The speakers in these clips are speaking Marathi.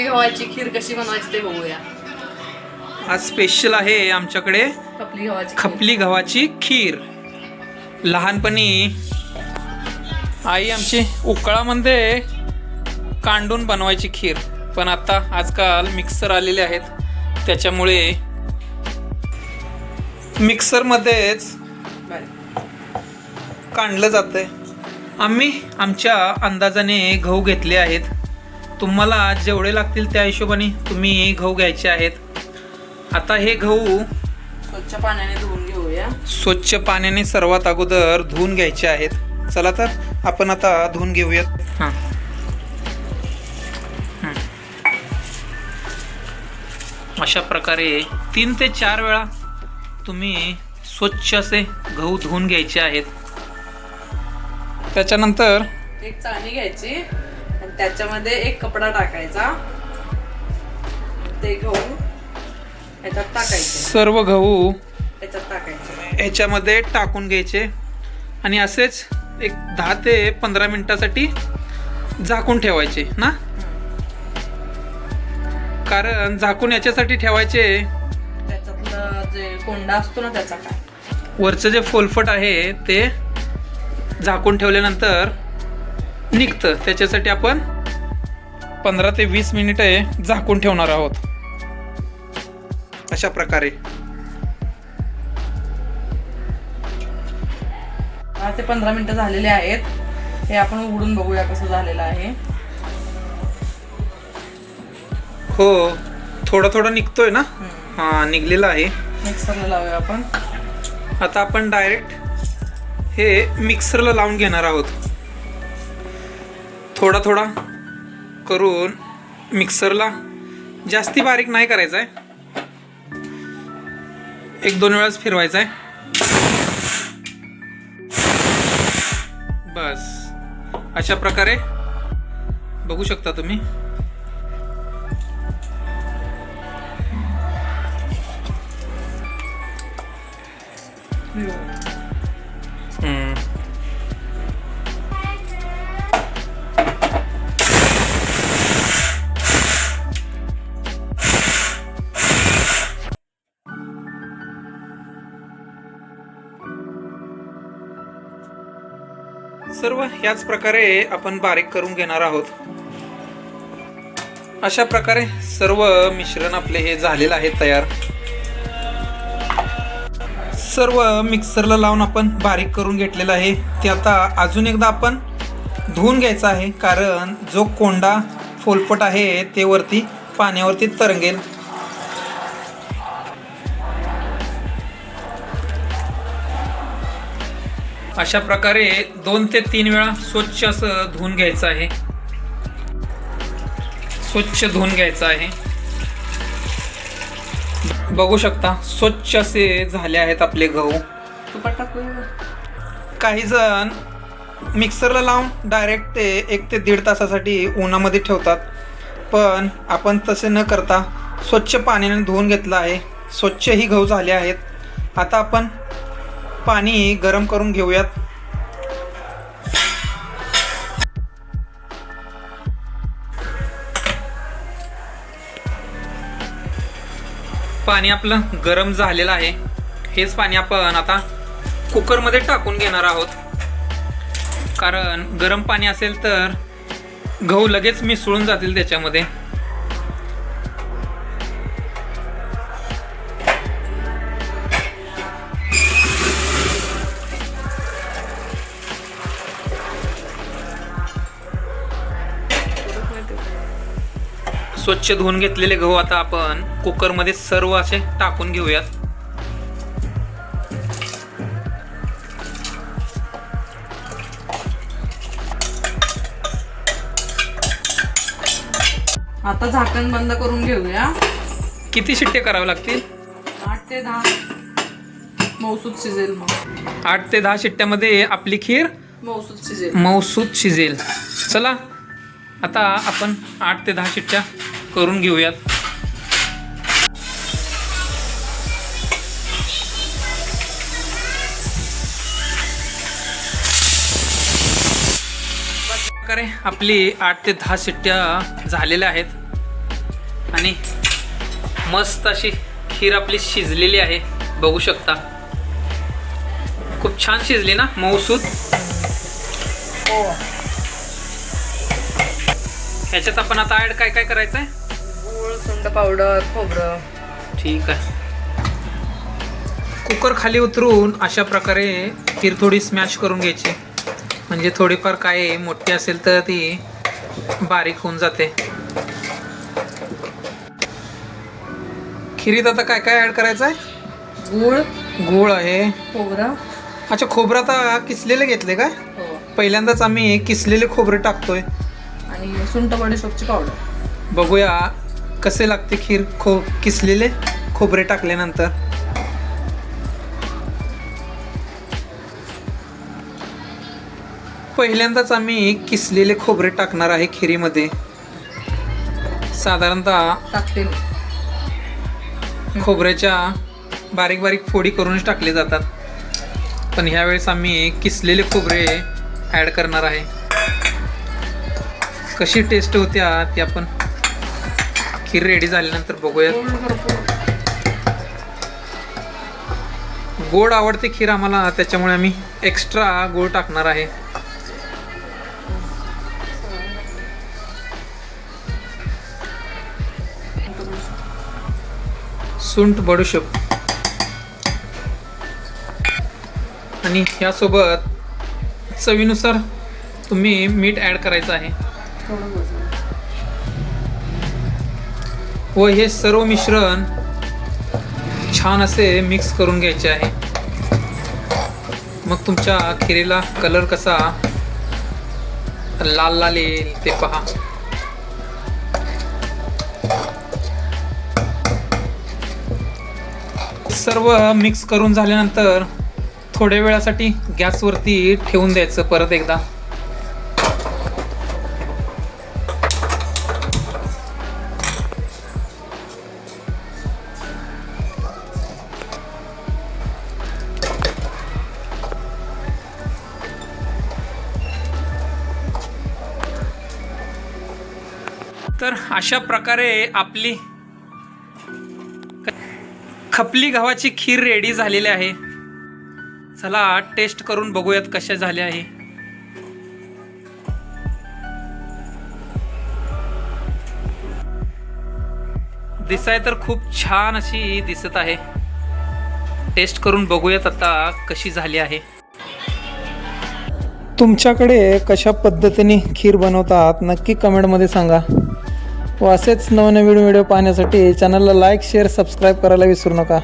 गव्हाची खीर कशी बनवायची ते बघूया. आज स्पेशल आहे आमच्याकडे खपली गव्हाची खीर. लहानपणी आई आमची उकळामध्ये कांडून बनवायची खीर, पण आता आजकाल मिक्सर आलेले आहेत, त्याच्यामुळे मिक्सरमध्येच काढलं जातंय. आम्ही आमच्या अंदाजाने गहू घेतले आहेत. तुम्हाला जेवढे लागतील त्या हिशोबाने तुम्ही गहू घ्यायचे आहेत. आता हे गहू स्वच्छ पाण्याने धुवून घेऊया. स्वच्छ पाण्याने सर्वात अगोदर धुवून घ्यायचे आहेत. चला तर आपण आता धुवून घेऊयात. हां, अशा प्रकारे 3 ते 4 वेळा तुम्ही स्वच्छ असे गहू धुवून घ्यायचे आहेत. त्याच्यानंतर एक चाळणी घ्यायची आणि त्याच्यामध्ये एक कपडा टाकायचा. ते गहू ह्याच्यात टाकायचे. सर्व गहू ह्याच्यात टाकायचे. ह्याच्यामध्ये टाकून घ्यायचे आणि असेच एक 10 ते 15 मिनिटासाठी झाकून ठेवायचे ना. कारण झाकून याच्यासाठी ठेवायचे, त्याच्यातलं जे कोंडा असतो ना त्याचा काय वरचं जे फोलफट आहे ते झाकून ठेवल्यानंतर निघतं. त्याच्यासाठी आपण 15 ते 20 मिनिटे झाकून ठेवणार आहोत. अशा प्रकारे 10 ते 15 मिनिटं झालेले आहेत. हे आपण उघडून बघूया कसं झालेलं आहे. हो, थोडा थोडा निघतोय ना. हां, निघलेला आहे. मिक्सरला लावूया आपण. आता आपण डायरेक्ट हे मिक्सरला लावून घेणार आहोत. थोडा थोडा करून मिक्सरला, जास्ती बारीक नाही करायचं आहे, 1-2 वेळाच फिरवायचं आहे बस. अशा प्रकारे बघू शकता तुम्ही. सर्व याच प्रकारे आपण बारीक करून घेणार आहोत. अशा प्रकारे सर्व मिश्रण आपले हे झालेलं आहे तयार. सर्व मिक्सरला लावून आपण बारीक करून घेतलेलं आहे. ते आता अजून एकदा आपण धुवून घ्यायचं आहे, कारण जो कोंडा फोलपट आहे ते वरती पाण्यावरती तरंगेल. अशा प्रकारे 2 ते 3 वेळा स्वच्छ असं धुवून घ्यायचं आहे. स्वच्छ धुवून घ्यायचं आहे. बघू शकता स्वच्छ असे झाले आहेत आपले गहू. काही जण मिक्सरला लावून डायरेक्ट ते 1 ते 1.5 तासासाठी उन्हामध्ये ठेवतात, पण आपण तसे न करता स्वच्छ पाण्याने धुवून घेतलं आहे. स्वच्छ ही गहू झाले आहेत. आता आपण पाणी गरम करून घेऊयात. पाणी आपलं गरम झालेलं आहे. हेच पाणी आपण आता कुकरमध्ये टाकून घेणार आहोत, कारण गरम पाणी असेल तर गहू लगेच मिसळून जातील त्याच्यामध्ये. स्वच्छ धुवून घेतलेले गहू आता आपण कुकरमध्ये सर्व असे टाकून घेऊयात. आता झाकण बंद करून घेऊया. किती शिट्टे करावे लागतील? 8 ते 10 मौसूद शिजेल. मग 8 ते 10 शिट्ट्यामध्ये आपली खीर मौसूद शिजेल. चला आता आपण 8 ते 10 शिट्ट्या करून घेऊयात. प्रकारे आपली 8 ते 10 शिट्ट्या झालेल्या आहेत. आणि मस्त अशी खीर आपली शिजलेली आहे, बघू शकता. खूप छान शिजली ना, मऊसूत. हो. ह्याच्यात आपण आता ऍड काय काय करायचं आहे? गूळ, सुंठ पावडर, खोबरं. ठीक आहे. कुकर खाली उतरून अशा प्रकारे खीर थोडी स्मॅश करून घ्यायची, म्हणजे थोडीफार काय मोठी असेल तर ती बारीक होऊन जाते. खिरीत आता काय काय ऍड करायचं आहे? गूळ आहे. खोबरं. अच्छा, खोबरं आता किसलेले घेतले काय? हो. पहिल्यांदाच आम्ही किसलेले खोबरे टाकतोय. आणि सुंठ बडीशोपची पावडर. बघूया कसे लागते खीर किसलेले खोबरे टाकल्यानंतर. पहिल्यांदाच आम्ही किसलेले खोबरे टाकणार आहे खिरीमध्ये. साधारणतः टाकते. खोबऱ्याच्या बारीक बारीक फोडी करूनच टाकले जातात, पण ह्यावेळेस आम्ही किसलेले खोबरे ॲड करणार आहे. कशी टेस्ट होत्या ती आपण खीर रेडी झाल्यानंतर बघूया. गोड आवडते खीर आम्हाला, त्याच्यामुळे आम्ही एक्स्ट्रा गोड टाकणार आहे. सुंठ बडीशोप आणि ह्यासोबत चवीनुसार तुम्ही मीठ ॲड करायचं आहे. व हे सर्व मिश्रण छान असे मिक्स करून घ्यायचे आहे. मग तुमच्या खिरीला कलर कसा लाल लाल येईल ते पहा. सर्व मिक्स करून झाल्यानंतर थोड्या वेळासाठी गॅसवरती ठेवून द्यायचं परत एकदा. तर अशा प्रकारे आपली खपली गव्हाची खीर रेडी झालेली आहे. चला टेस्ट करून बघूयात कशा झाल्या आहे. दिसाय तर खूप छान अशी दिसत आहे. टेस्ट करून बघूयात आता कशी झाली आहे. तुमच्याकडे कशा पद्धतीने खीर बनवतात नक्की कमेंटमध्ये सांगा. व असेच नवनवीन व्हिडिओ पाहण्यासाठी चॅनलला लाईक, शेअर, सबस्क्राईब करायला विसरू नका.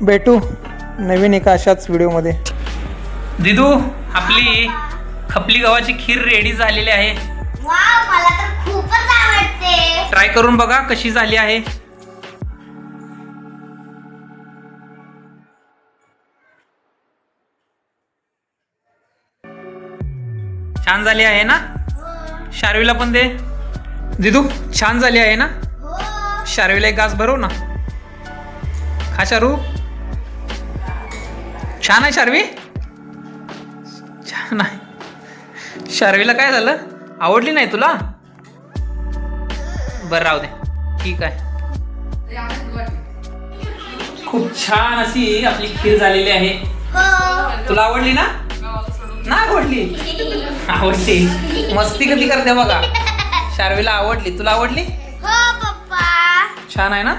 भेटू नवीन एका अशाच व्हिडिओमध्ये. दिदू, आपली खपली गव्हाची खीर रेडी झालेली आहे. वाव, मला तर खूपच आवडते. ट्राय करून बघा कशी झाली आहे. छान झाली आहे ना? शार्वीला पण दे. दिदू, छान झाली आहे ना? शार्वीला एक घास भरव ना. खा शारू. छान आहे शार्वी, छान आहे. शार्वीला काय झालं, आवडली नाही तुला? बरं राहू दे, ठीक आहे. खूप छान अशी आपली खीर झालेली आहे. तुला आवडली ना? नाही आवडली? आवडली. मस्ती कधी करते बघा. शार्वीला आवडली. तुला आवडली? हो पप्पा. छान आहे ना?